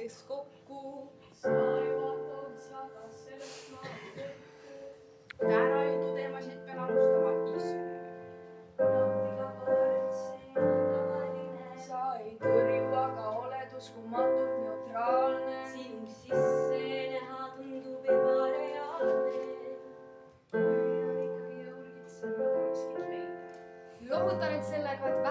teeks kokku. sa ei vaata otsa, kas sellest ma tekku. Täna jututeemasid pean alustama ise. Napiga paaret, see on tavaline. Sa ei tõrju, aga oled uskumatult neutraalne. Sinu sisse näha tundub ebareaalne. Püüan ikkagi ja urgitsen väga miskit leida. lohutan nüüd sellega, et